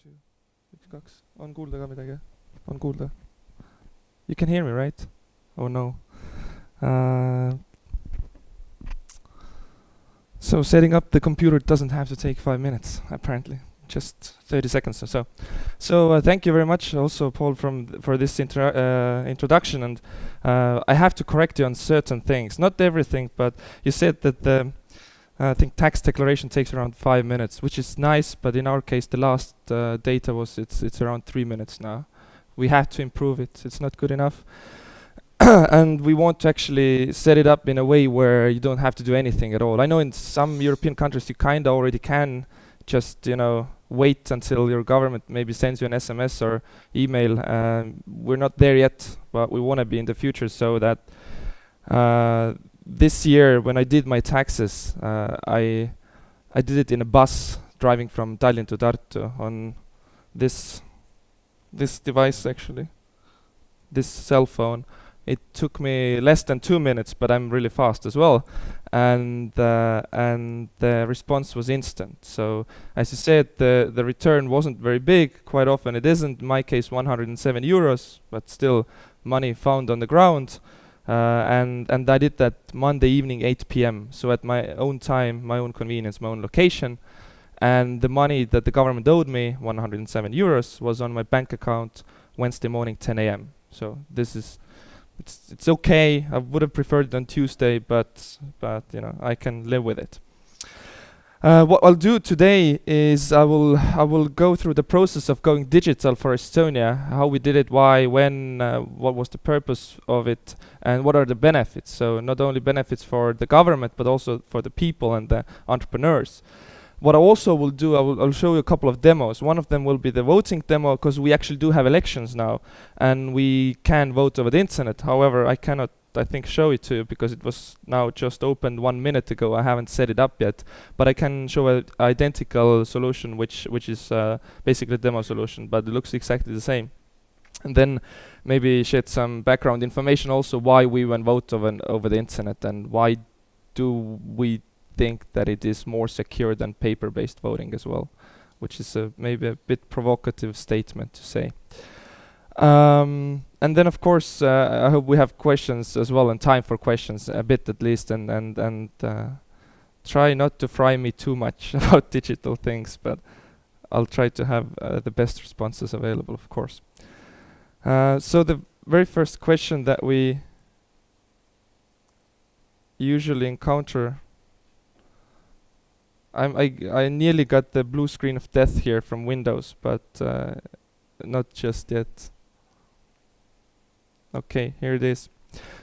üks, kaks. On kuulda ka midagi? On kuulda? You can hear me, right? Oh no. So setting up the computer doesn't have to take 5 minutes, apparently. Just 30 seconds or so. So thank you very much also, Paul, for this introduction. And I have to correct you on certain things. Not everything, but you said that the I think tax declaration takes around 5 minutes, which is nice, but in our case the last data was it's around 3 minutes now. We have to improve it. It's not good enough. And we want to actually set it up in a way where you don't have to do anything at all. I know in some European countries you kind of already can just, wait until your government maybe sends you an SMS or email. We're not there yet, but we want to be in the future, so that this year when I did my taxes, I did it in a bus driving from Tallinn to Tartu on this device, actually, this cell phone. It took me less than 2 minutes, but I'm really fast as well, and the response was instant. So as you said, the return wasn't very big. Quite often it isn't. In my case, 107 euros, but still money found on the ground. And I did that Monday evening, 8 p.m. So at my own time, my own convenience, my own location. And the money that the government owed me, 107 euros, was on my bank account Wednesday morning, 10 a.m. So this is, it's okay. I would have preferred it on Tuesday, but I can live with it. What I'll do today is I will go through the process of going digital for Estonia, how we did it, why, when, what was the purpose of it, and what are the benefits. So not only benefits for the government, but also for the people and the entrepreneurs. What I also will do, I'll show you a couple of demos. One of them will be the voting demo, because we actually do have elections now, and we can vote over the internet. However, I cannot, I think, show it to you because it was now just opened 1 minute ago. I haven't set it up yet, but I can show an identical solution, which is basically a demo solution, but it looks exactly the same. And then maybe shed some background information also why we went vote over the internet, and why do we think that it is more secure than paper-based voting as well, which is maybe a bit provocative statement to say. And then of course I hope we have questions as well, and time for questions a bit at least, and try not to fry me too much about digital things, but I'll try to have the best responses available, of course. So the very first question that we usually encounter, I nearly got the blue screen of death here from Windows, but not just yet. Okay, here it is.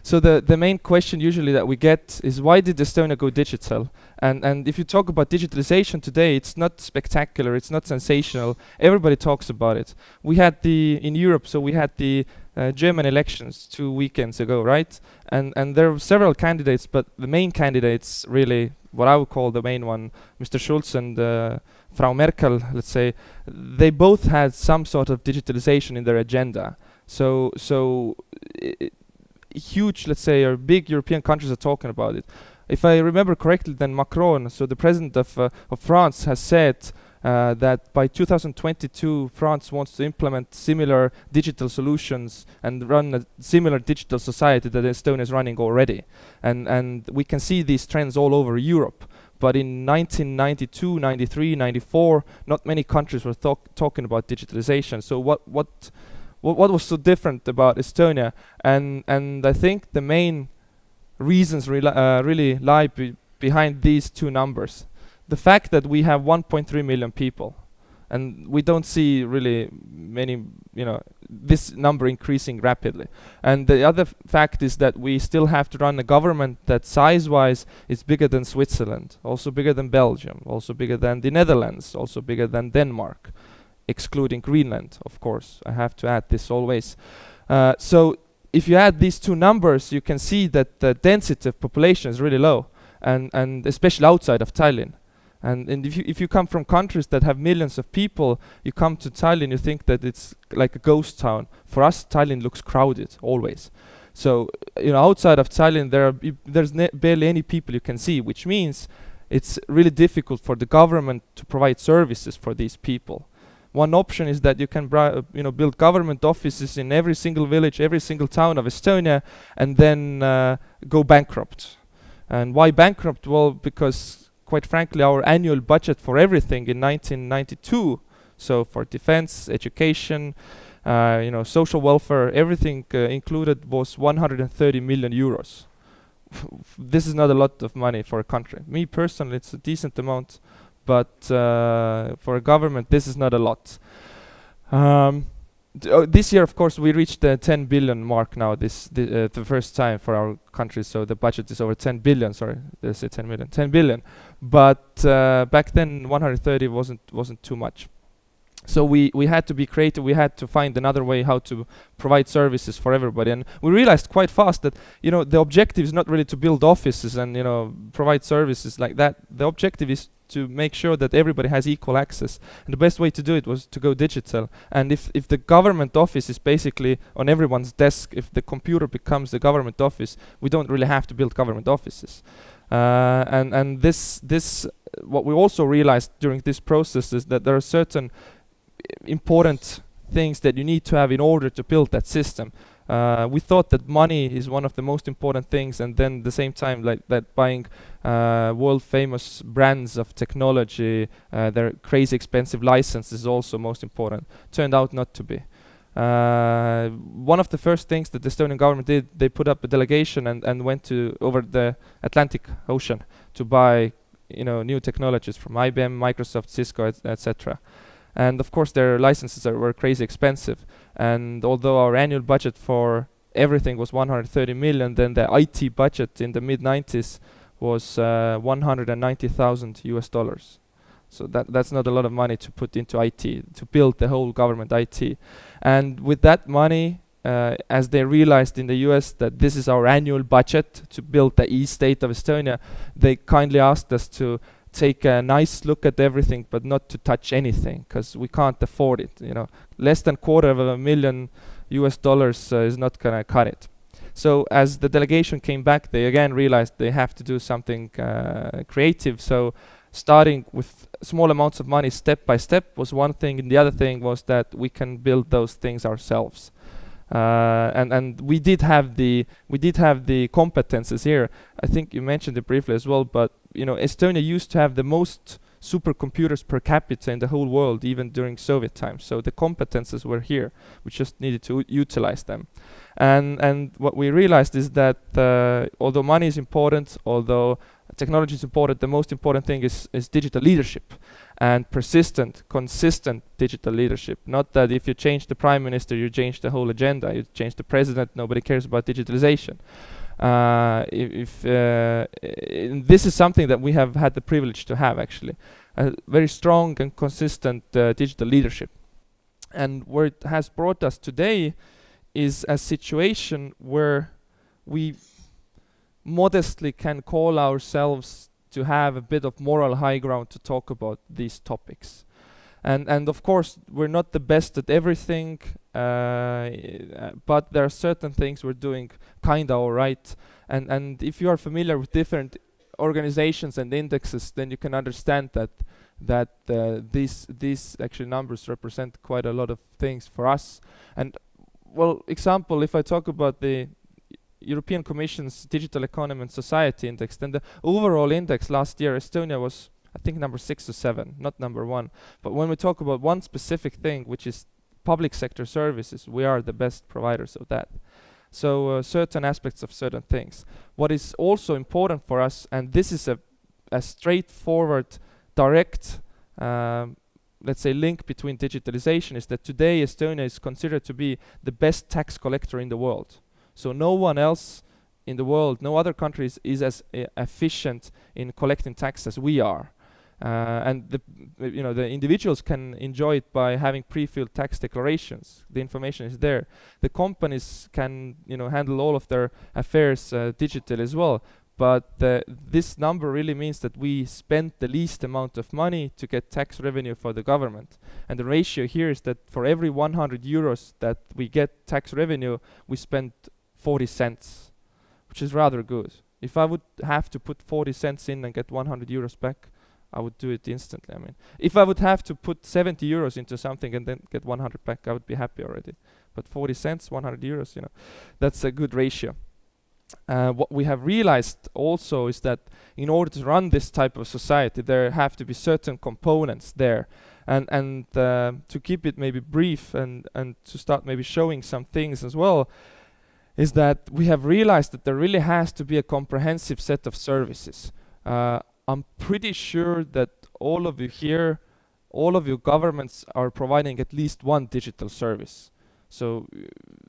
So the main question usually that we get is, why did Estonia go digital? And if you talk about digitalization today, it's not spectacular, it's not sensational. Everybody talks about it. We had in Europe, so we had the German elections 2 weekends ago, right? And there were several candidates, but the main candidates, really, what I would call the main one, Mr. Schulz and Frau Merkel, let's say, they both had some sort of digitalization in their agenda. So huge, let's say, or big European countries are talking about it. If I remember correctly, then Macron, so the president of France, has said that by 2022 France wants to implement similar digital solutions and run a similar digital society that Estonia is running already. And we can see these trends all over Europe. But in 1992, 93, 94, not many countries were talking about digitalization. So what was so different about Estonia? And I think the main reasons really lie behind these two numbers. The fact that we have 1.3 million people, and we don't see really many, this number increasing rapidly. And the other fact is that we still have to run a government that size-wise is bigger than Switzerland, also bigger than Belgium, also bigger than the Netherlands, also bigger than Denmark, excluding Greenland, of course. I have to add this always. So if you add these two numbers, you can see that the density of population is really low, and especially outside of Tallinn. And if you come from countries that have millions of people, you come to Tallinn, you think that it's like a ghost town. For us, Tallinn looks crowded always. So outside of Tallinn, there's barely any people you can see, which means it's really difficult for the government to provide services for these people. One option is that you can build government offices in every single village, every single town of Estonia, and then go bankrupt. And why bankrupt? Well, because quite frankly, our annual budget for everything in 1992, so for defense, education, social welfare, everything included, was 130 million euros. This is not a lot of money for a country. Me personally, it's a decent amount, but for a government, this is not a lot. This year, of course, we reached the 10 billion mark now. The first time for our country, so the budget is over 10 billion. Sorry, did I say 10 million? 10 billion. But back then, 130 wasn't too much. So we had to be creative. We had to find another way how to provide services for everybody, and we realized quite fast that the objective is not really to build offices and provide services like that. The objective is to make sure that everybody has equal access, and the best way to do it was to go digital. And if the government office is basically on everyone's desk, if the computer becomes the government office, we don't really have to build government offices. And this what we also realized during this process is that there are certain important things that you need to have in order to build that system. We thought that money is one of the most important things, and then at the same time, like that, buying world famous brands of technology, their crazy expensive licenses is also most important. Turned out not to be. One of the first things that the Estonian government did, they put up a delegation and went over the Atlantic Ocean to buy new technologies from IBM, Microsoft, Cisco, etc. And of course their licenses were crazy expensive. And although our annual budget for everything was 130 million, then the IT budget in the mid-90s was 190,000 US dollars. So that's not a lot of money to put into IT, to build the whole government IT. And with that money, as they realized in the US that this is our annual budget to build the e-state of Estonia, they kindly asked us to take a nice look at everything, but not to touch anything, because we can't afford it. Less than $250,000 US dollars is not gonna cut it. So as the delegation came back, they again realized they have to do something creative. So starting with small amounts of money, step by step, was one thing, and the other thing was that we can build those things ourselves. And we did have the competences here. I think you mentioned it briefly as well, but Estonia used to have the most supercomputers per capita in the whole world, even during Soviet times. So the competences were here. We just needed to utilize them. And what we realized is that although money is important, although technology is important, the most important thing is digital leadership, and persistent, consistent digital leadership. Not that if you change the prime minister, you change the whole agenda. You change the president, nobody cares about digitalization. This is something that we have had the privilege to have, actually, a very strong and consistent digital leadership. And where it has brought us today is a situation where we modestly can call ourselves to have a bit of moral high ground to talk about these topics. And of course, we're not the best at everything, but there are certain things we're doing kinda alright. And if you are familiar with different organizations and indexes, then you can understand that these actually numbers represent quite a lot of things for us. And well, example, if I talk about the European Commission's Digital Economy and Society Index, then the overall index last year, Estonia was, I think, number 6 or 7, not number 1. But when we talk about one specific thing, which is public sector services, we are the best providers of that. So certain aspects of certain things. What is also important for us, and this is a straightforward, direct, let's say, link between digitalization, is that today Estonia is considered to be the best tax collector in the world. So no one else in the world, no other countries is as efficient in collecting tax as we are. And the individuals can enjoy it by having pre-filled tax declarations. The information is there. The companies can handle all of their affairs digitally as well. But this number really means that we spend the least amount of money to get tax revenue for the government. And the ratio here is that for every 100 euros that we get tax revenue, we spend 40 cents, which is rather good. If I would have to put 40 cents in and get 100 euros back, I would do it instantly. I mean, if I would have to put 70 euros into something and then get 100 back, I would be happy already. But 40 cents, 100 euros, that's a good ratio. What we have realized also is that in order to run this type of society, there have to be certain components there. And to keep it maybe brief and to start maybe showing some things as well, is that we have realized that there really has to be a comprehensive set of services. I'm pretty sure that all of you here, all of your governments are providing at least one digital service. So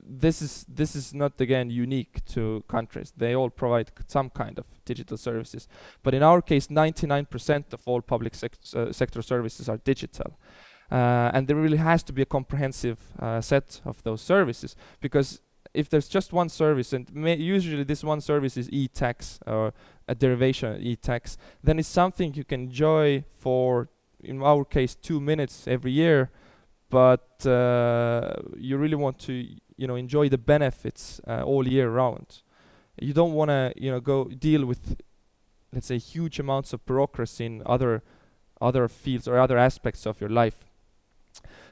this is not again unique to countries. They all provide some kind of digital services. But in our case, 99% of all public sector services are digital. And there really has to be a comprehensive set of those services, because if there's just one service, and usually this one service is e-tax or a derivation of e-tax, then it's something you can enjoy for, in our case, 2 minutes every year. But you really want to, enjoy the benefits all year round. You don't want to, go deal with, let's say, huge amounts of bureaucracy in other fields or other aspects of your life.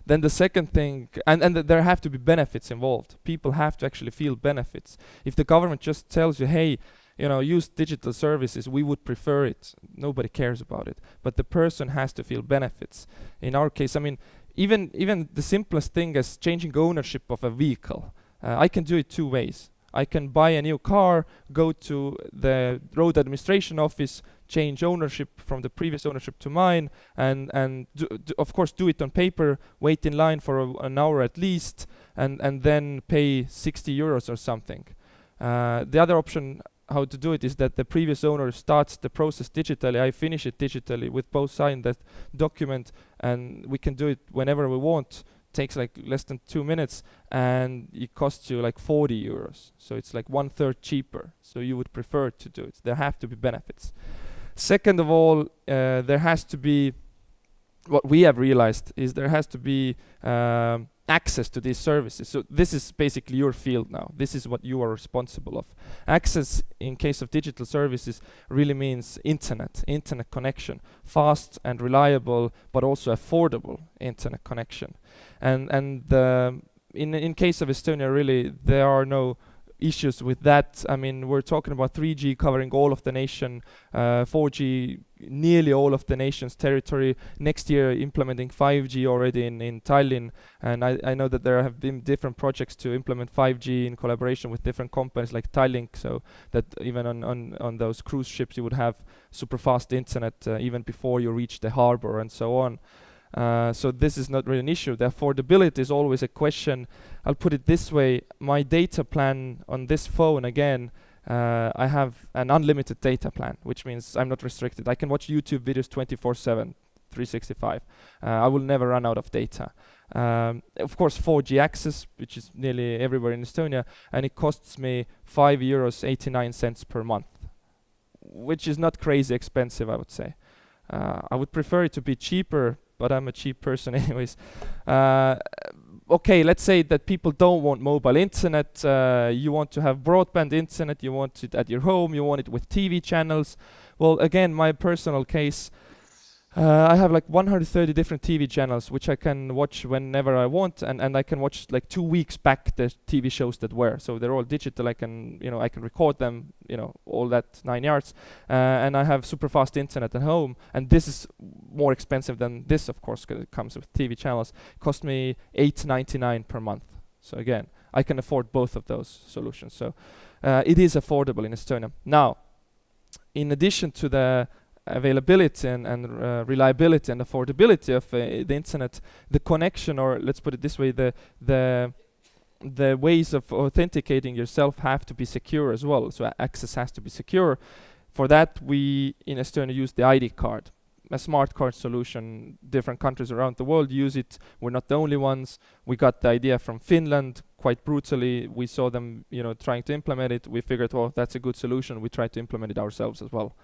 Then the second thing, and there have to be benefits involved. People have to actually feel benefits. If the government just tells you, hey, use digital services, we would prefer it, nobody cares about it. But the person has to feel benefits. In our case, I mean, even the simplest thing as changing ownership of a vehicle, I can do it 2 ways. I can buy a new car, go to the road administration office, change ownership from the previous ownership to mine, and of course do it on paper, wait in line for an hour at least, and then pay 60 euros or something. The other option how to do it is that the previous owner starts the process digitally, I finish it digitally with both signed that document, and we can do it whenever we want. Takes like less than 2 minutes, and it costs you like 40 euros. So it's like 1/3 cheaper. So you would prefer to do it. There have to be benefits. Second of all, there has to be, what we have realized is there has to be access to these services. So this is basically your field now. This is what you are responsible of. Access in case of digital services really means internet connection, fast and reliable, but also affordable internet connection. And in case of Estonia, really there are no issues with that. I mean, we're talking about 3G covering all of the nation, 4G nearly all of the nation's territory. Next year implementing 5G already in Tallinn, and I know that there have been different projects to implement 5G in collaboration with different companies like Tallink, so that even on those cruise ships you would have super fast internet even before you reach the harbor and so on. So this is not really an issue. The affordability is always a question. I'll put it this way, my data plan on this phone, again, I have an unlimited data plan, which means I'm not restricted. I can watch YouTube videos 24/7, 365. I will never run out of data. Of course 4G access, which is nearly everywhere in Estonia, and it costs me 5.89 euros per month, which is not crazy expensive, I would say. I would prefer it to be cheaper, but I'm a cheap person anyways. Okay, let's say that people don't want mobile internet, you want to have broadband internet, you want it at your home, you want it with TV channels. Well, again, my personal case, I have like 130 different TV channels which I can watch whenever I want, and I can watch like 2 weeks back the TV shows that were. So they're all digital. I can record them, all that 9 yards, and I have super fast internet at home. And this is more expensive than this, of course, because it comes with TV channels. It cost me 8.99 per month. So again, I can afford both of those solutions. So it is affordable in Estonia. Now, in addition to the availability and reliability and affordability of the internet, the connection, or let's put it this way, the ways of authenticating yourself have to be secure as well. So access has to be secure. For that, we in Estonia use the ID card, a smart card solution. Different countries around the world use it. We're not the only ones. We got the idea from Finland quite brutally. We saw them trying to implement it. We figured, well, that's a good solution. We tried to implement it ourselves as well.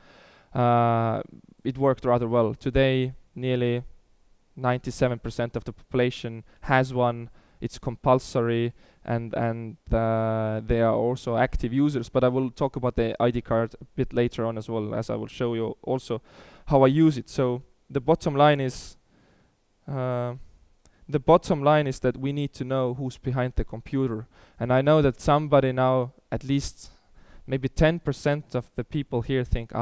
It worked rather well. Today, nearly 97% of the population has one. it's compulsory, and they are also active users. But I will talk about the ID card a bit later on as well, as I will show you also how I use it. So the bottom line is that we need to know who's behind the computer. And I know that somebody now, at least maybe 10% of the people here think,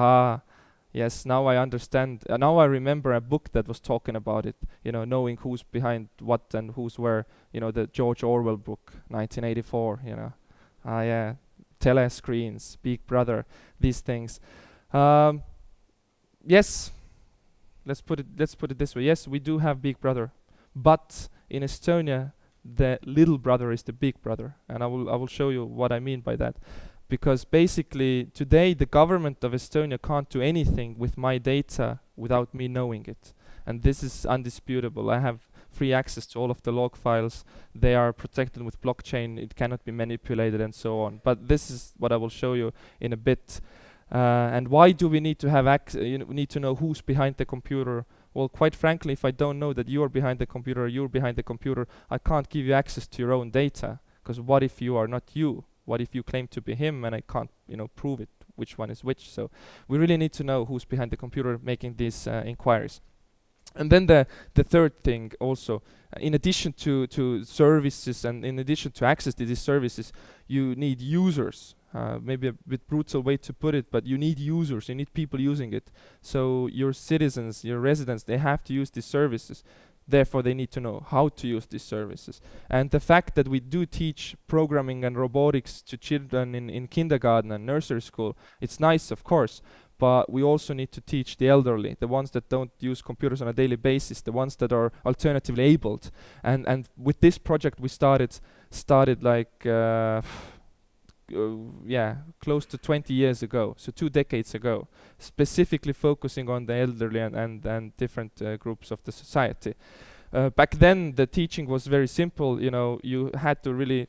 yes, now I understand. Now I remember a book that was talking about it, knowing who's behind what and who's where, the George Orwell book, 1984, yeah, telescreens, Big Brother, these things. Yes, let's put it this way. Yes, we do have Big Brother, but in Estonia, the little brother is the big brother, and I will show you what I mean by that. Because basically today the government of Estonia can't do anything with my data without me knowing it, and this is undisputable. I have free access to all of the log files. They are protected with blockchain. It cannot be manipulated and so on. But this is what I will show you in a bit. And why do we need to have we need to know who's behind the computer? Well, quite frankly, if I don't know that you're behind the computer, I can't give you access to your own data. Because what if you are not you? What if you claim to be him and I can't, prove it, which one is which? So we really need to know who's behind the computer making these inquiries. And then the third thing also, in addition to services and in addition to access to these services, you need users. Maybe a bit brutal way to put it, but you need users, you need people using it. So your citizens, your residents, they have to use these services. Therefore, they need to know how to use these services. And the fact that we do teach programming and robotics to children in kindergarten and nursery school, it's nice, of course, but we also need to teach the elderly, the ones that don't use computers on a daily basis, the ones that are alternatively abled. And with this project, we started like close to 20 years ago, so 2 decades ago, specifically focusing on the elderly and different groups of the society. Back then, the teaching was very simple. You had to really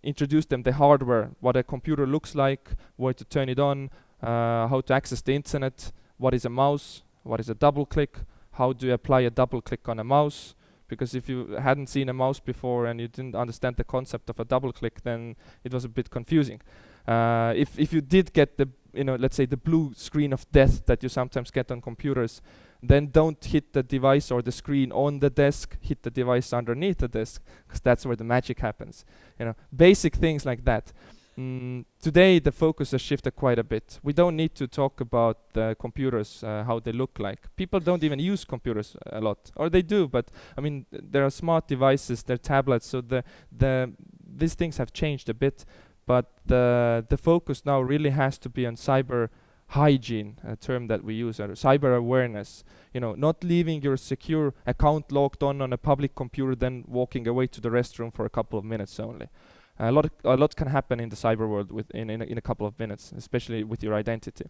introduce them the hardware, what a computer looks like, where to turn it on, how to access the internet, what is a mouse, what is a double click, how do you apply a double click on a mouse. Because if you hadn't seen a mouse before and you didn't understand the concept of a double click, then it was a bit confusing. If you did get the, let's say the blue screen of death that you sometimes get on computers, then don't hit the device or the screen on the desk, hit the device underneath the desk, because that's where the magic happens. Basic things like that. Today the focus has shifted quite a bit. We don't need to talk about the computers, how they look like. People don't even use computers a lot, or they do, but I mean there are smart devices, there are tablets, so these things have changed a bit, but the focus now really has to be on cyber hygiene, a term that we use, or cyber awareness. Not leaving your secure account logged on a public computer, then walking away to the restroom for a couple of minutes only. A lot can happen in the cyber world in a couple of minutes, especially with your identity.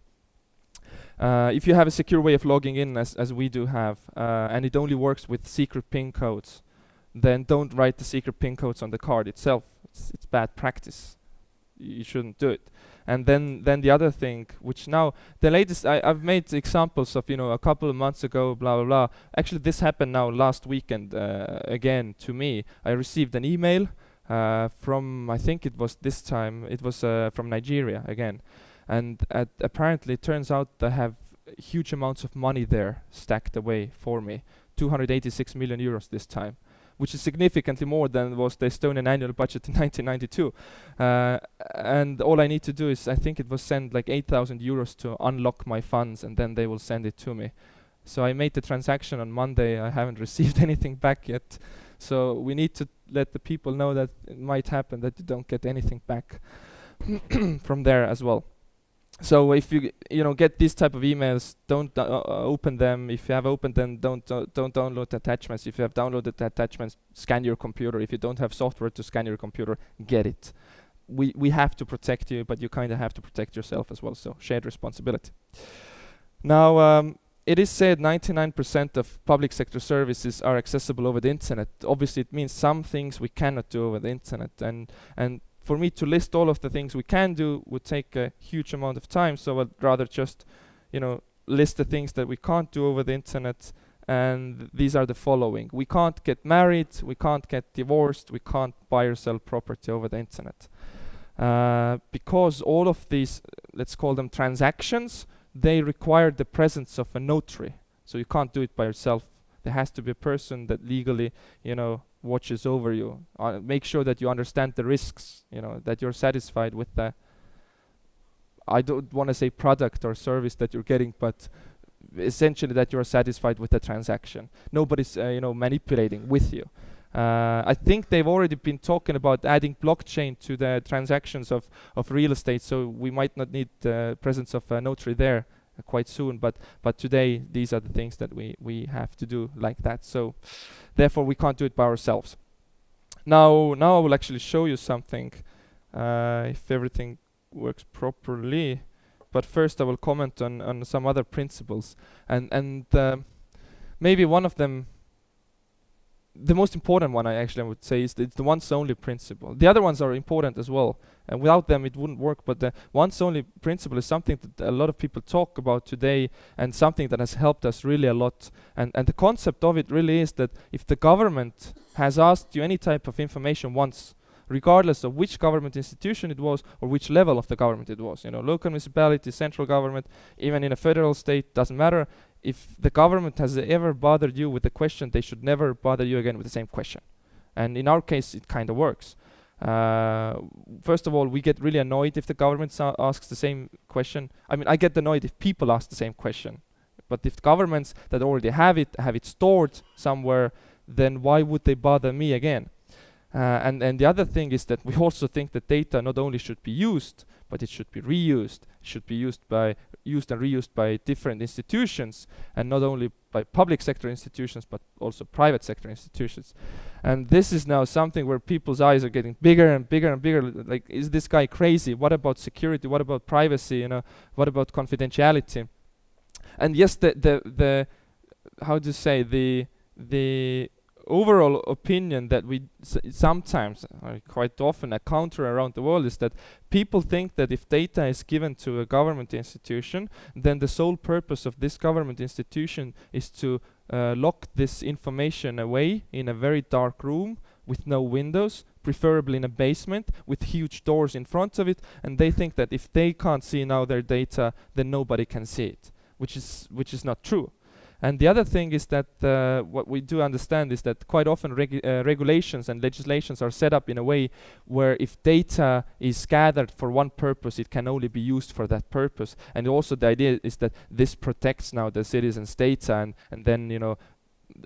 If you have a secure way of logging in, as we do have, and it only works with secret PIN codes, then don't write the secret PIN codes on the card itself. It's bad practice. You shouldn't do it. And then the other thing, which now the latest, I've made examples of, a couple of months ago, blah blah blah. Actually, this happened now last weekend again to me. I received an email from, I think it was this time, it was from Nigeria again, and apparently it turns out they have huge amounts of money there stacked away for me, 286 million euros this time, which is significantly more than was the Estonian annual budget in 1992. And all I need to do is, I think it was send like 8,000 euros to unlock my funds, and then they will send it to me. So I made the transaction on Monday. I haven't received anything back yet. So we need to let the people know that it might happen that you don't get anything back from there as well. So if you get these type of emails, don't open them. If you have opened them, don't download the attachments. If you have downloaded the attachments, scan your computer. If you don't have software to scan your computer, get it. We have to protect you, but you kind of have to protect yourself as well. So shared responsibility. Now, it is said 99% of public sector services are accessible over the internet. Obviously, it means some things we cannot do over the internet, and for me to list all of the things we can do would take a huge amount of time. So I'd rather just, list the things that we can't do over the internet, and these are the following: we can't get married, we can't get divorced, we can't buy or sell property over the internet. Because all of these, let's call them transactions, they require the presence of a notary. So you can't do it by yourself. There has to be a person that legally, watches over you. Make sure that you understand the risks, that you're satisfied with the, I don't want to say product or service that you're getting, but essentially that you're satisfied with the transaction. Nobody's, manipulating with you. I think they've already been talking about adding blockchain to the transactions of real estate, so we might not need the presence of a notary there quite soon, but today these are the things that we have to do like that. So therefore we can't do it by ourselves. Now I will actually show you something, if everything works properly. But first I will comment on some other principles, and maybe one of them, the most important one I would say, is it's the once only principle. The other ones are important as well, and without them it wouldn't work, but the once only principle is something that a lot of people talk about today, and something that has helped us really a lot. And the concept of it really is that if the government has asked you any type of information once, regardless of which government institution it was or which level of the government it was, local municipality, central government, even in a federal state, doesn't matter. If the government has ever bothered you with a question, they should never bother you again with the same question. And in our case, it kind of works. First of all, we get really annoyed if the government asks the same question. I mean, I get annoyed if people ask the same question. But if governments that already have it stored somewhere, then why would they bother me again? And the other thing is that we also think that data not only should be used, but it should be reused. It should be used and reused by different institutions, and not only by public sector institutions, but also private sector institutions. And this is now something where people's eyes are getting bigger and bigger and bigger. Like, is this guy crazy? What about security? What about privacy? What about confidentiality? And yes, the how to say, the overall opinion that we sometimes, quite often, encounter around the world is that people think that if data is given to a government institution, then the sole purpose of this government institution is to lock this information away in a very dark room with no windows, preferably in a basement with huge doors in front of it, and they think that if they can't see now their data, then nobody can see it, which is not true. And the other thing is that what we do understand is that quite often regulations and legislations are set up in a way where if data is gathered for one purpose, it can only be used for that purpose. And also the idea is that this protects now the citizens' data, and then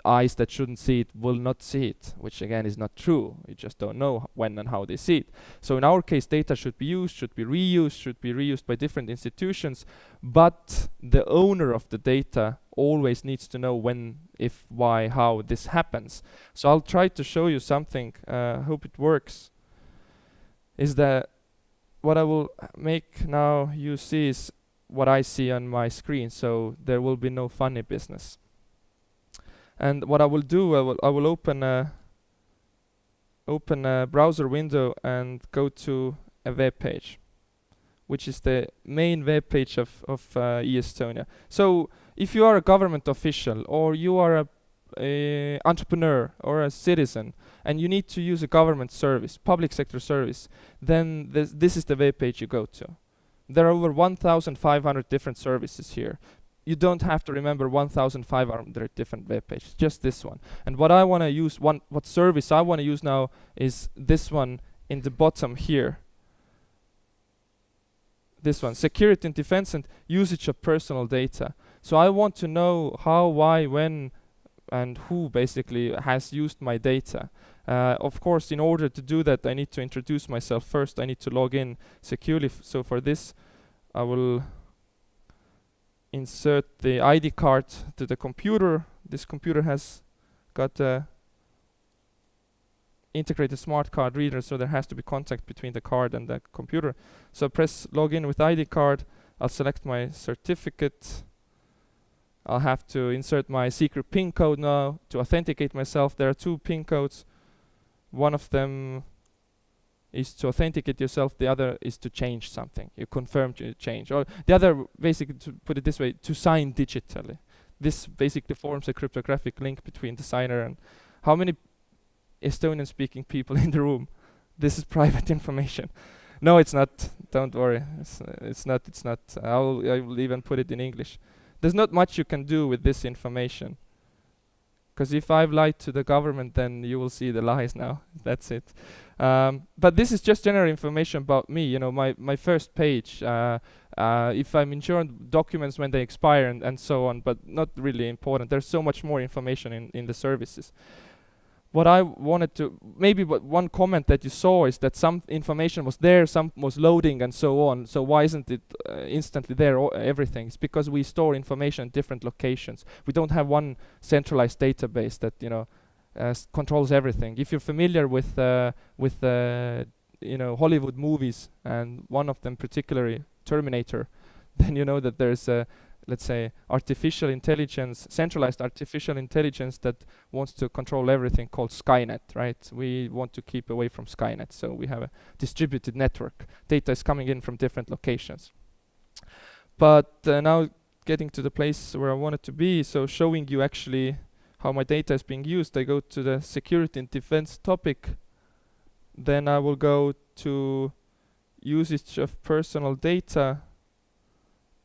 eyes that shouldn't see it will not see it, which again is not true. You just don't know when and how they see it. So in our case, data should be used, should be reused by different institutions, but the owner of the data always needs to know when, if, why, how this happens. So I'll try to show you something, hope it works, is that what I will make now you see is what I see on my screen, so there will be no funny business. And what I will do, I will open a browser window and go to a web page, which is the main web page of e-Estonia. So if you are a government official, or you are a entrepreneur or a citizen, and you need to use a government service, public sector service, then this is the web page you go to. There are over 1,500 different services here. You don't have to remember 1,500 different web pages, just this one. And what I want to use, what service I want to use now is this one in the bottom here. This one, security and defense and usage of personal data. So I want to know how, why, when, and who basically has used my data. Of course, in order to do that, I need to introduce myself first. I need to log in securely. So for this, I will insert the ID card to the computer. This computer has got a integrated smart card reader, so there has to be contact between the card and the computer. So press login with ID card. I'll select my certificate. I'll have to insert my secret PIN code now to authenticate myself. There are two PIN codes. One of them is to authenticate yourself, the other is to change something. You confirm to change. Or the other, basically, to put it this way, to sign digitally. This basically forms a cryptographic link between the signer and how many Estonian-speaking people in the room. This is private information. No, it's not. Don't worry. It's not. It's not. I will even put it in English. There's not much you can do with this information. Because if I've lied to the government, then you will see the lies now. That's it. But this is just general information about me. You know, my first page. If I'm insured, documents when they expire and so on, but not really important. There's so much more information in the services. What I wanted to, maybe one comment that you saw is that some information was there, some was loading and so on. So why isn't it instantly there, everything? It's because we store information in different locations. We don't have one centralized database that, you know, controls everything. If you're familiar with you know, Hollywood movies, and one of them particularly Terminator, then you know that there's a, let's say, artificial intelligence, centralized artificial intelligence that wants to control everything, called Skynet, right? We want to keep away from Skynet, so we have a distributed network. Data is coming in from different locations. But now getting to the place where I wanted to be, so showing you actually how my data is being used, I go to the security and defense topic. Then I will go to usage of personal data,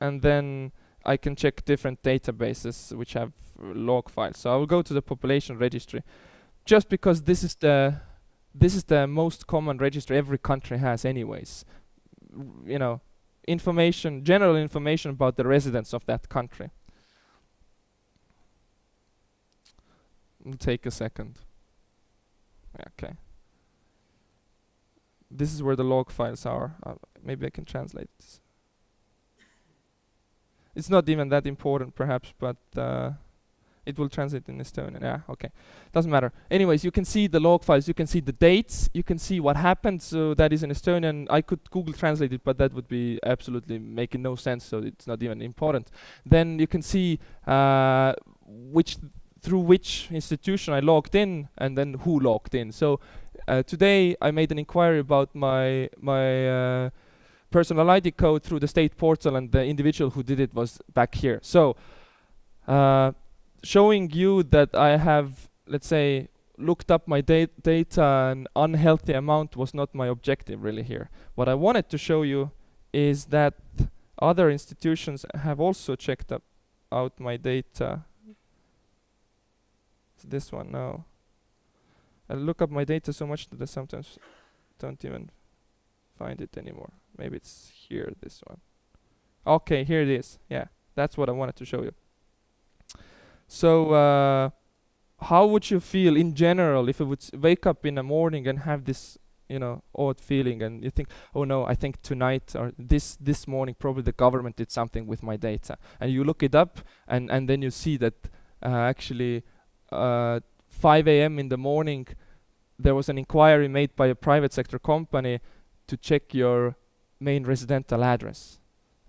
and then I can check different databases which have log files. So I will go to the population registry, just because this is the most common registry every country has anyways. You know, information, general information about the residents of that country. It'll take a second. Okay. This is where the log files are. Maybe I can translate this. It's not even that important perhaps, but it will translate in Estonian. Yeah, okay. Doesn't matter. Anyways, you can see the log files, you can see the dates, you can see what happened. So that is in Estonian. I could Google translate it, but that would be absolutely making no sense, so it's not even important. Then you can see through which institution I logged in, and then who logged in. So today I made an inquiry about my personal ID code through the state portal, and the individual who did it was back here. So showing you that I have, let's say, looked up my data, an unhealthy amount was not my objective really here. What I wanted to show you is that other institutions have also checked out my data. Is this one? No. I look up my data so much that I sometimes don't even find it anymore. Maybe it's here, this one. Okay, here it is. Yeah, that's what I wanted to show you. So how would you feel in general if you would wake up in the morning and have this, you know, odd feeling, and you think, oh no, I think tonight or this morning probably the government did something with my data, and you look it up, and then you see that actually 5 a.m. in the morning there was an inquiry made by a private sector company to check your main residential address.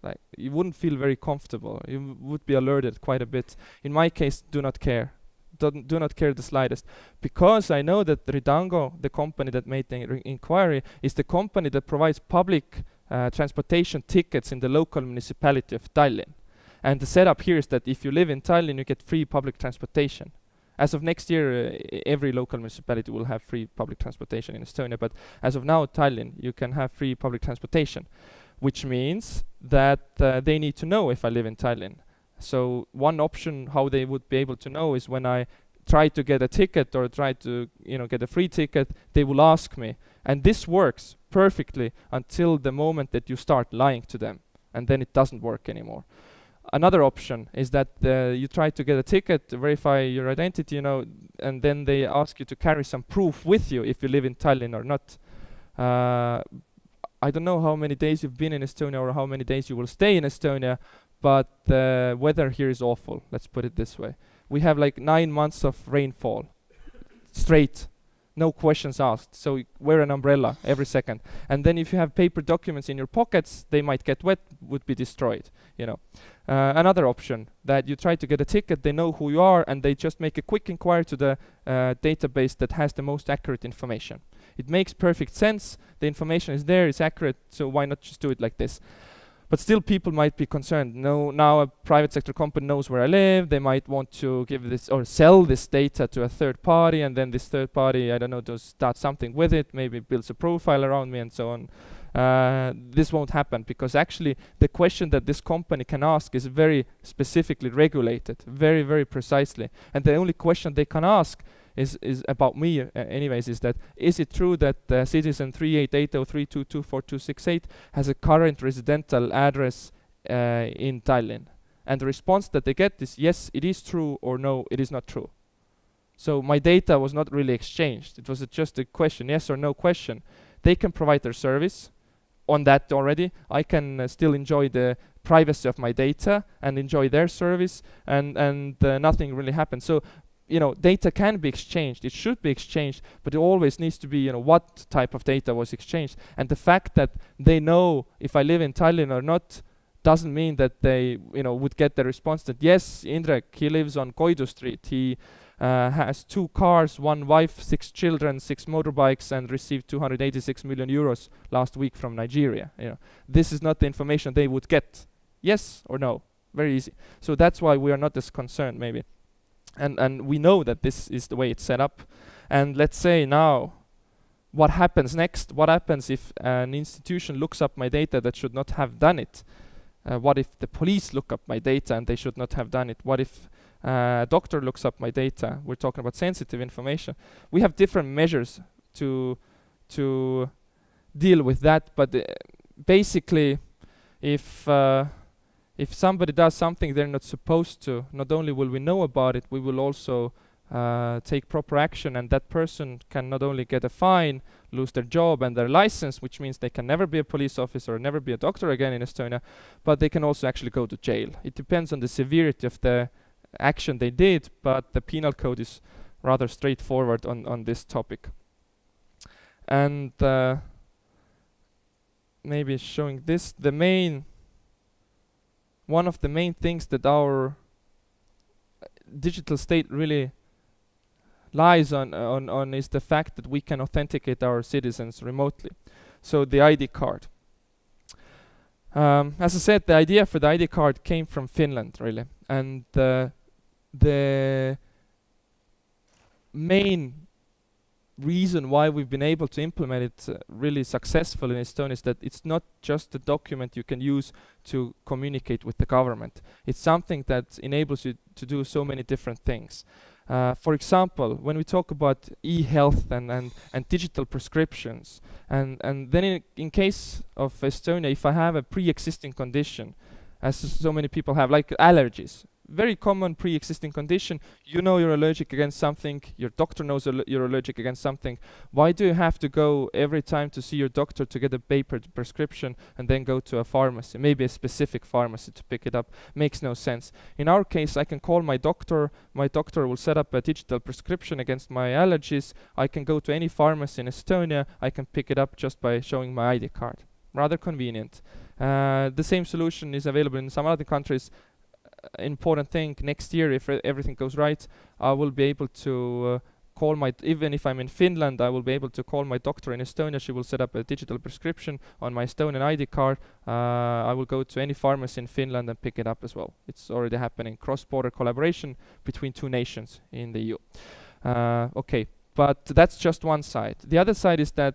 Like, you wouldn't feel very comfortable. You would be alerted quite a bit. In my case, do not care. Do not care the slightest, because I know that Ridango, the company that made the inquiry, is the company that provides public transportation tickets in the local municipality of Tallinn. And the setup here is that if you live in Tallinn, you get free public transportation. As of next year, every local municipality will have free public transportation in Estonia, but as of now, Tallinn, you can have free public transportation, which means that they need to know if I live in Tallinn. So one option how they would be able to know is when I try to get a ticket or try to, you know, get a free ticket, they will ask me. And this works perfectly until the moment that you start lying to them, and then it doesn't work anymore. Another option is that you try to get a ticket to verify your identity, you know, and then they ask you to carry some proof with you if you live in Tallinn or not. I don't know how many days you've been in Estonia or how many days you will stay in Estonia, but the weather here is awful, let's put it this way. We have like 9 months of rainfall, straight, no questions asked. So wear an umbrella every second. And then if you have paper documents in your pockets, they might get wet, would be destroyed, you know. Another option, that you try to get a ticket, they know who you are, and they just make a quick inquiry to the database that has the most accurate information. It makes perfect sense. The information is there, it's accurate, so why not just do it like this? But still, people might be concerned. No, now a private sector company knows where I live. They might want to give this or sell this data to a third party, and then this third party, I don't know, does start something with it, maybe builds a profile around me and so on. This won't happen, because actually the question that this company can ask is very specifically regulated, very, very precisely. And the only question they can ask is about me anyways, is that, is it true that citizen 38803224268 has a current residential address in Tallinn? And the response that they get is yes, it is true, or no, it is not true. So my data was not really exchanged. It was just a question, yes or no question. They can provide their service on that already. I can still enjoy the privacy of my data and enjoy their service, and nothing really happens. So, you know, data can be exchanged, it should be exchanged, but it always needs to be, you know, what type of data was exchanged. And the fact that they know if I live in Tallinn or not doesn't mean that they, you know, would get the response that yes, Indrek, he lives on Koidu Street, he has 2 cars, 1 wife, 6 children, 6 motorbikes, and received 286 million euros last week from Nigeria. You know, this is not the information they would get. Yes or no? Very easy. So that's why we are not as concerned, maybe. And we know that this is the way it's set up. And let's say now, what happens next? What happens if an institution looks up my data that should not have done it? What if the police look up my data and they should not have done it? What if a doctor looks up my data? We're talking about sensitive information. We have different measures to deal with that, but basically, if somebody does something they're not supposed to, not only will we know about it, we will also take proper action, and that person can not only get a fine, lose their job and their license, which means they can never be a police officer or never be a doctor again in Estonia, but they can also actually go to jail. It depends on the severity of the action they did, but the penal code is rather straightforward on this topic. And maybe showing this, one of the main things that our digital state really lies on is the fact that we can authenticate our citizens remotely. So the ID card. As I said, the idea for the ID card came from Finland, really. And the main reason why we've been able to implement it really successfully in Estonia is that it's not just a document you can use to communicate with the government. It's something that enables you to do so many different things. For example, when we talk about e-health and digital prescriptions, and then in case of Estonia, if I have a pre-existing condition, as so many people have, like allergies, very common pre-existing condition, you know you're allergic against something, your doctor knows you're allergic against something. Why do you have to go every time to see your doctor to get a paper prescription and then go to a pharmacy, maybe a specific pharmacy to pick it up? Makes no sense. In our case, I can call my doctor will set up a digital prescription against my allergies. I can go to any pharmacy in Estonia, I can pick it up just by showing my ID card. Rather convenient. The same solution is available in some other countries. Important thing, next year, if everything goes right, I will be able to call even if I'm in Finland, I will be able to call my doctor in Estonia. She will set up a digital prescription on my Estonian ID card. I will go to any pharmacy in Finland and pick it up as well. It's already happening. Cross-border collaboration between 2 nations in the EU. Okay, but that's just one side. The other side is that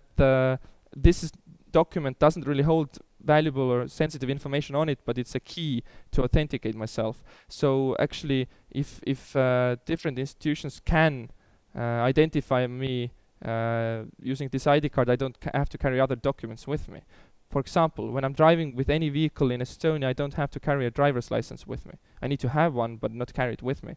this document doesn't really hold valuable or sensitive information on it, but it's a key to authenticate myself. So actually, if different institutions can identify me using this ID card, I don't have to carry other documents with me. For example, when I'm driving with any vehicle in Estonia, I don't have to carry a driver's license with me. I need to have one, but not carry it with me.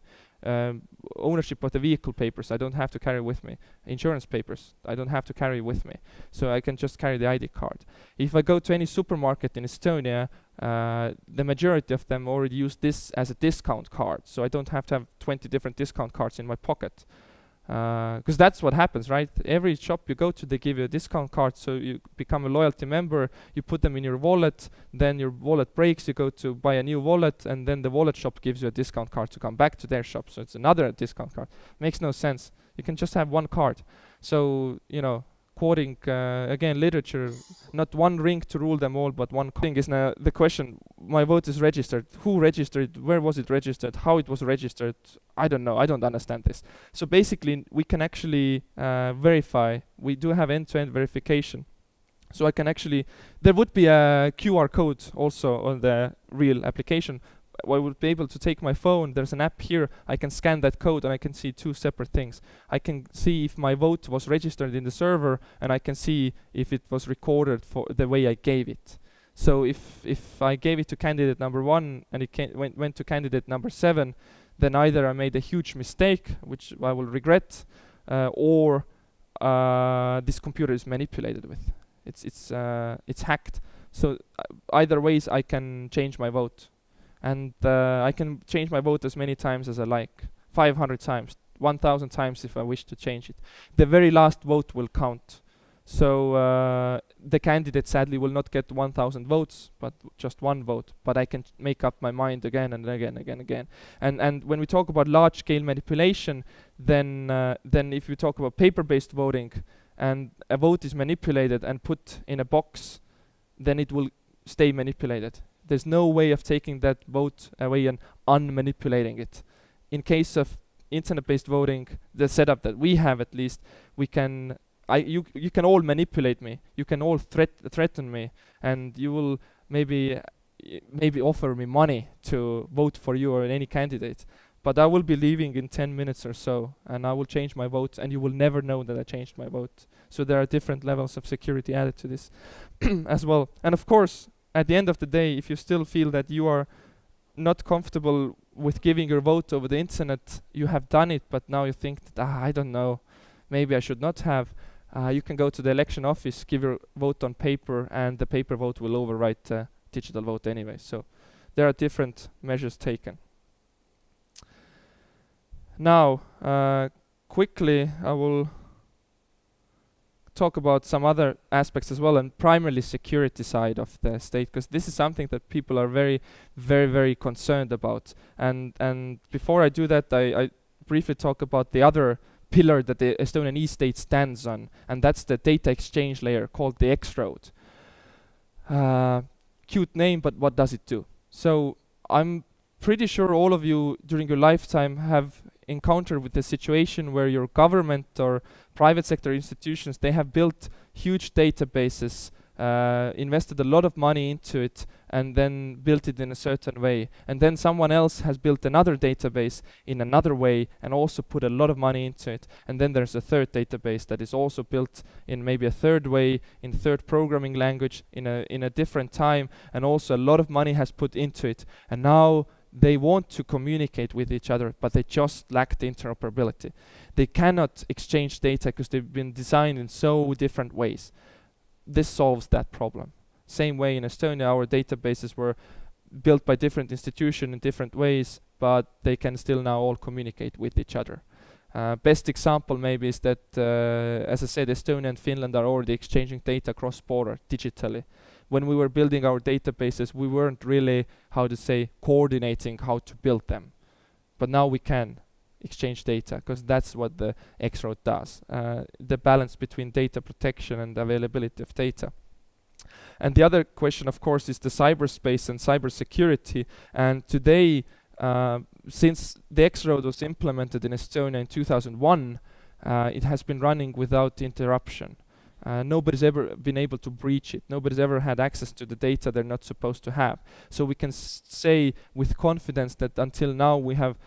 Ownership of the vehicle papers, I don't have to carry with me. Insurance papers, I don't have to carry with me. So I can just carry the ID card. If I go to any supermarket in Estonia, the majority of them already use this as a discount card. So I don't have to have 20 different discount cards in my pocket. Because that's what happens, right? Every shop you go to, they give you a discount card, so you become a loyalty member, you put them in your wallet, then your wallet breaks, you go to buy a new wallet, and then the wallet shop gives you a discount card to come back to their shop, so it's another discount card. Makes no sense. You can just have one card. So, you know, quoting again literature, not one ring to rule them all, but one thing is now the question. My vote is registered. Who registered? Where was it registered? How it was registered? I don't know. I don't understand this. So basically, we can actually verify. We do have end-to-end verification. So I can actually, there would be a QR code also on the real application. I would be able to take my phone, there's an app here, I can scan that code and I can see two separate things. I can see if my vote was registered in the server, and I can see if it was recorded for the way I gave it. So if I gave it to candidate number 1 and it went to candidate number 7, then either I made a huge mistake, which I will regret, or this computer is manipulated with. It's hacked. So either ways I can change my vote. And I can change my vote as many times as I like. 500 times, 1,000 times if I wish to change it. The very last vote will count. So the candidate sadly will not get 1,000 votes, but just one vote. But I can make up my mind again and again. And when we talk about large-scale manipulation, then if you talk about paper-based voting, and a vote is manipulated and put in a box, then it will stay manipulated. There's no way of taking that vote away and unmanipulating it. In case of internet-based voting, the setup that we have at least, we can, you can all manipulate me. You can all threaten me, and you will maybe offer me money to vote for you or any candidate. But I will be leaving in 10 minutes or so, and I will change my vote, and you will never know that I changed my vote. So there are different levels of security added to this as well. And of course, at the end of the day, if you still feel that you are not comfortable with giving your vote over the internet, you have done it, but now you think that, I don't know, maybe I should not have. You can go to the election office, give your vote on paper, and the paper vote will overwrite digital vote anyway. So there are different measures taken. Now, quickly, I will talk about some other aspects as well, and primarily security side of the state, because this is something that people are very concerned about. And before I do that, I briefly talk about the other pillar that the Estonian e-state stands on, and that's the data exchange layer called the X-Road. Cute name, but what does it do? So I'm pretty sure all of you during your lifetime have encountered with the situation where your government or private sector institutions, they have built huge databases, invested a lot of money into it, and then built it in a certain way. And then someone else has built another database in another way and also put a lot of money into it. And then there's a third database that is also built in maybe a third way, in third programming language, in a different time, and also a lot of money has put into it. And now they want to communicate with each other, but they just lack the interoperability. They cannot exchange data because they've been designed in so different ways. This solves that problem. Same way in Estonia, our databases were built by different institutions in different ways, but they can still now all communicate with each other. Best example maybe is that, as I said, Estonia and Finland are already exchanging data cross-border digitally. When we were building our databases, we weren't really, coordinating how to build them. But now we can exchange data, because that's what the X-Road does. The balance between data protection and availability of data. And the other question, of course, is the cyberspace and cybersecurity. And today, since the X-Road was implemented in Estonia in 2001, it has been running without interruption. Nobody's ever been able to breach it. Nobody's ever had access to the data they're not supposed to have. So we can say with confidence that until now we have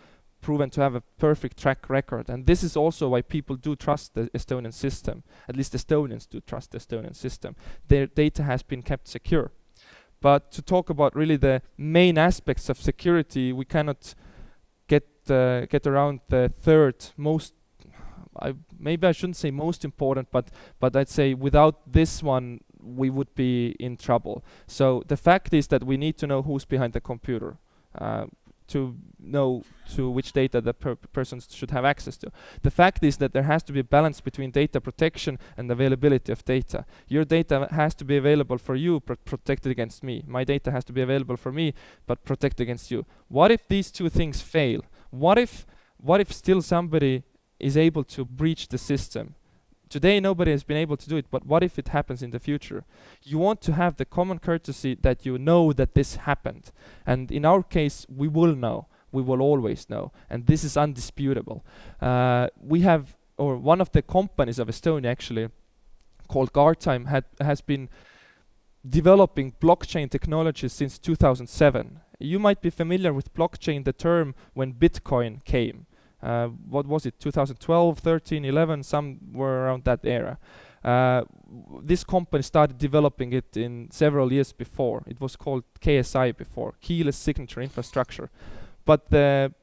proven to have a perfect track record. And this is also why people do trust the Estonian system. At least Estonians do trust the Estonian system. Their data has been kept secure. But to talk about really the main aspects of security, we cannot get around the third most, maybe I shouldn't say most important, but I'd say without this one, we would be in trouble. So the fact is that we need to know who's behind the computer, to know to which data the person should have access to. The fact is that there has to be a balance between data protection and availability of data. Your data has to be available for you, protected against me. My data has to be available for me, but protected against you. What if these two things fail? What if still somebody is able to breach the system? Today nobody has been able to do it, but what if it happens in the future? You want to have the common courtesy that you know that this happened. And in our case, we will know. We will always know. And this is undisputable. We have, or one of the companies of Estonia actually, called Guardtime, has been developing blockchain technology since 2007. You might be familiar with blockchain, the term, when Bitcoin came. What was it, 2012, 13, 11, somewhere around that era. This company started developing it in several years before. It was called KSI before, Keyless Signature Infrastructure. But the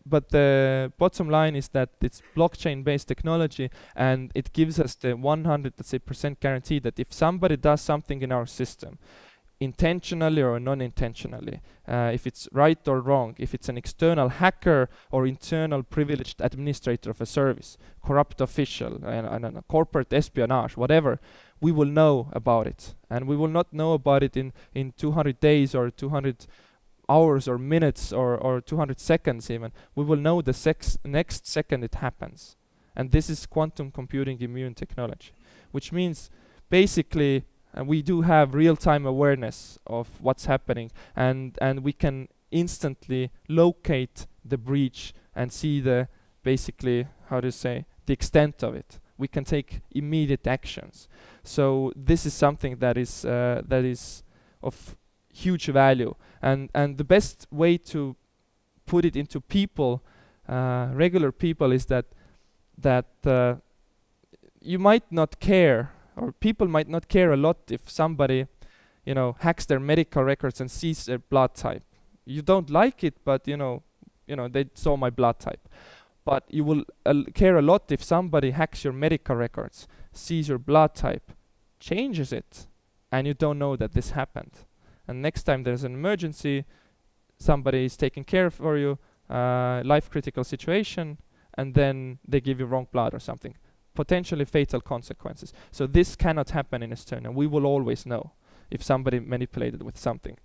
bottom line is that it's blockchain-based technology, and it gives us the 100% guarantee that if somebody does something in our system, intentionally or non-intentionally, if it's right or wrong, if it's an external hacker or internal privileged administrator of a service, corrupt official, I don't know, corporate espionage, whatever, we will know about it. And we will not know about it in 200 days or 200 hours or minutes or 200 seconds even. We will know the next second it happens. And this is quantum computing immune technology, which means basically we do have real-time awareness of what's happening, and we can instantly locate the breach and see the basically, how to say, the extent of it. We can take immediate actions. So this is something that is of huge value, and the best way to put it into people, regular people, is that you might not care, or people might not care a lot if somebody, hacks their medical records and sees their blood type. You don't like it, but you know they saw my blood type. But you will care a lot if somebody hacks your medical records, sees your blood type, changes it, and you don't know that this happened. And next time there's an emergency, somebody is taking care for you, life critical situation, and then they give you wrong blood or something. Potentially fatal consequences. So this cannot happen in Estonia. We will always know if somebody manipulated with something.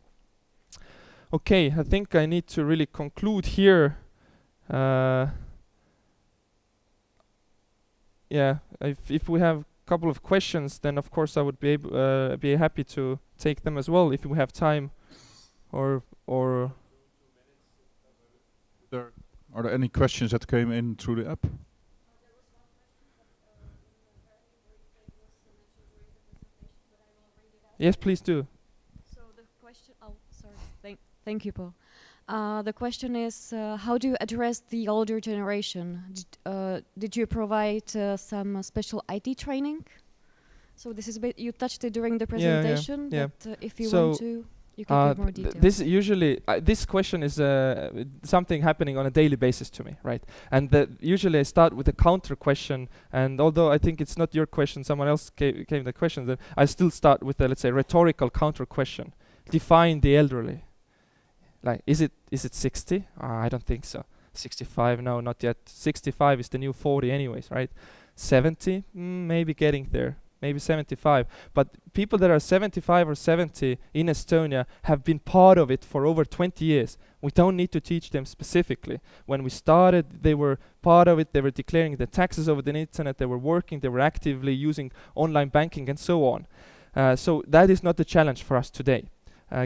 Okay, I think I need to really conclude here. If we have a couple of questions, then of course I would be happy to take them as well if we have time. Or Are there any questions that came in through the app? yes, please do. So the question, thank you, Paul. The question is, how do you address the older generation? Did you provide some special IT training? So this is you touched it during the presentation, but if you want to, you can give more details. This usually, this question is something happening on a daily basis to me, right? And usually I start with a counter question, and although I think it's not your question, someone else gave the question, then I still start with a, let's say, rhetorical counter question. Define the elderly. Like, is it 60? I don't think so. 65? No, not yet. 65 is the new 40 anyways, right? 70? Maybe getting there. Maybe 75. But people that are 75 or 70 in Estonia have been part of it for over 20 years. We don't need to teach them specifically. When we started, they were part of it. They were declaring the taxes over the internet. They were working. They were actively using online banking and so on. So that is not the challenge for us today.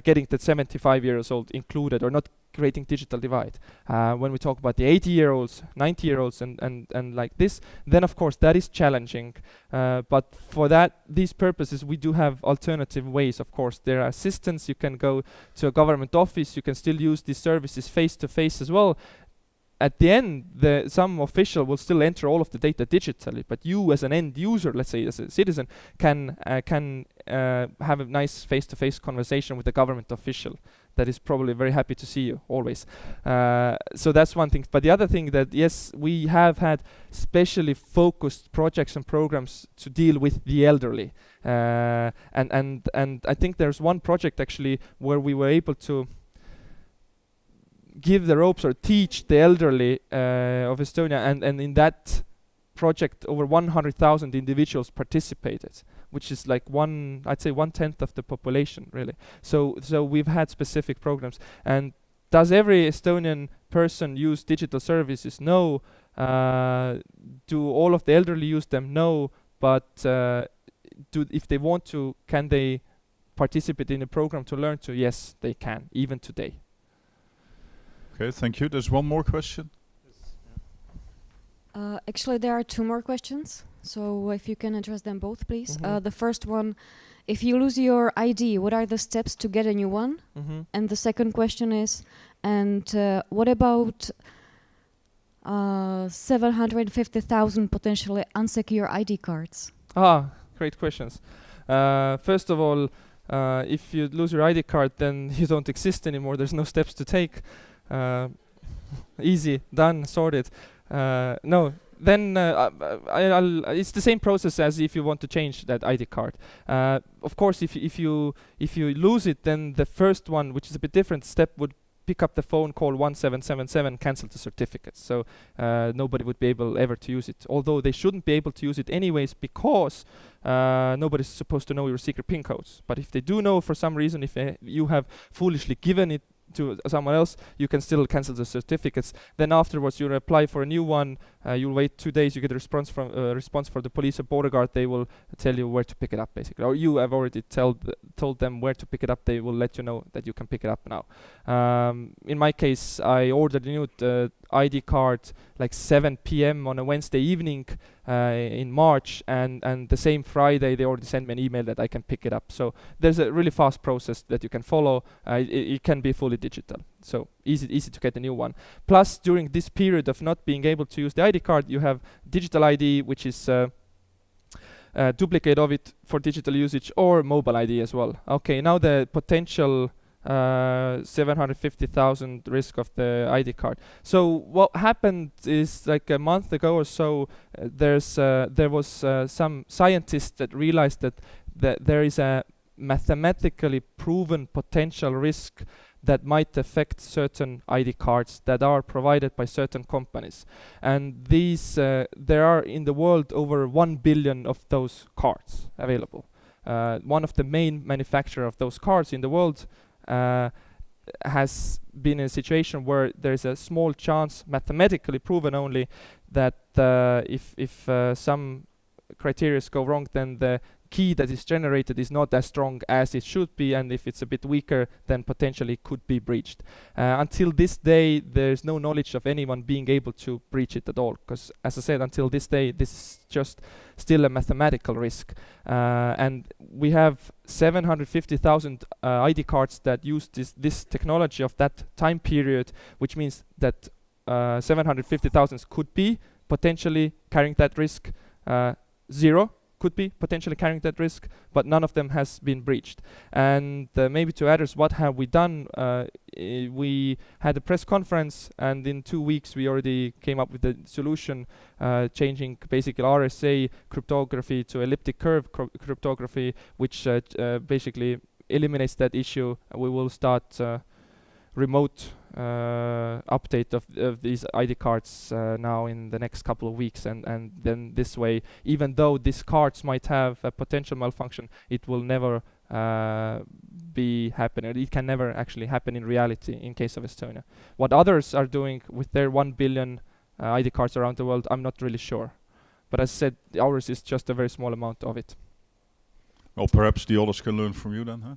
Getting the 75 years old included, or not creating digital divide. When we talk about the 80-year-olds, 90-year-olds, and like this, then of course that is challenging. But for these purposes, we do have alternative ways. Of course, there are assistants. You can go to a government office. You can still use these services face to face as well. At the end, some official will still enter all of the data digitally, but you as an end user, let's say as a citizen, can have a nice face-to-face conversation with a government official that is probably very happy to see you always. So that's one thing. But the other thing that, yes, we have had specially focused projects and programs to deal with the elderly. And I think there's one project actually where we were able to give the ropes or teach the elderly of Estonia, and in that project over 100,000 individuals participated, which is like I'd say 1/10 of the population really. So we've had specific programs. And does every Estonian person use digital services? No. Do all of the elderly use them? No. but if they want to, can they participate in a program to learn to? Yes, they can, even today. Okay, thank you. There's one more question. Actually, there are two more questions. So if you can address them both, please. Mhm. The first one, if you lose your ID, what are the steps to get a new one? Mm-hmm. And the second question is, what about 750,000 potentially unsecure ID cards? Great questions. First of all, if you lose your ID card, then you don't exist anymore. There's no steps to take. Easy, done, sorted. No, then it's the same process as if you want to change that ID card. Of course, if you lose it, then the first one, which is a bit different step, would pick up the phone, call 1777, cancel the certificate. So nobody would be able ever to use it. Although they shouldn't be able to use it anyways, because nobody's supposed to know your secret PIN codes. But if they do know for some reason, if you have foolishly given it to someone else, you can still cancel the certificates. Then afterwards you apply for a new one. You'll wait 2 days, you get a response from the police or border guard. They will tell you where to pick it up, basically, or you have already told them where to pick it up. They will let you know that you can pick it up now. In my case, I ordered a new ID card like 7 p.m. on a Wednesday evening in March, and the same Friday they already sent me an email that I can pick it up. So there's a really fast process that you can follow. It can be fully digital, so easy to get a new one. Plus, during this period of not being able to use the ID card, you have digital ID, which is duplicate of it for digital usage, or mobile ID as well. Okay, now the potential 750,000 risk of the ID card. So what happened is, like a month ago or so, there was some scientists that realized that there is a mathematically proven potential risk that might affect certain ID cards that are provided by certain companies. And these, there are in the world over 1 billion of those cards available. One of the main manufacturers of those cards in the world has been in a situation where there is a small chance, mathematically proven only, that if some criteria go wrong, then the key that is generated is not as strong as it should be, and if it's a bit weaker, then potentially could be breached. Until this day, there's no knowledge of anyone being able to breach it at all, because, as I said, until this day, this is just still a mathematical risk. And we have 750,000 ID cards that use this technology of that time period, which means that 750,000 could be potentially carrying that risk. 0 could be potentially carrying that risk, but none of them has been breached. And maybe to address what have we done, we had a press conference, and in 2 weeks we already came up with a solution, changing basically RSA cryptography to elliptic curve cryptography, which basically eliminates that issue. We will start remote update of these ID cards now in the next couple of weeks, and then this way, even though these cards might have a potential malfunction, it will never be happening. It can never actually happen in reality in case of Estonia. What others are doing with their 1 billion ID cards around the world, I'm not really sure. But as I said, ours is just a very small amount of it. Well, perhaps the others can learn from you then, huh?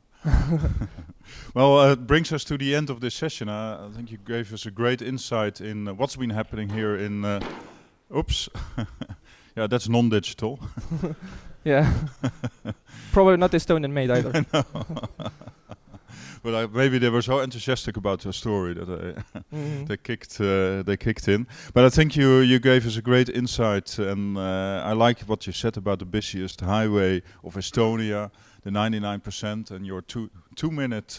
Well, it brings us to the end of this session. I think you gave us a great insight in what's been happening here in... oops. Yeah, that's non-digital. Yeah. Probably not Estonian made either. But maybe they were so enthusiastic about the story that they kicked in. But I think you gave us a great insight, and I like what you said about the busiest highway of Estonia, the 99%, and your two-minute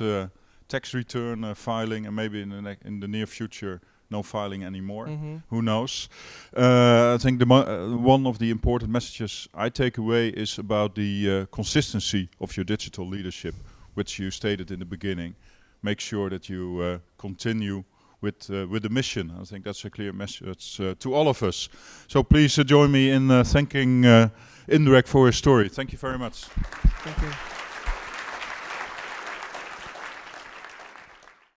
tax return filing, and maybe in the near future no filing anymore. Who knows? I think one of the important messages I take away is about the consistency of your digital leadership, which you stated in the beginning. Make sure that you continue with the mission. I think that's a clear message to all of us. So please join me in thanking Indrek for his story. Thank you very much. Thank you.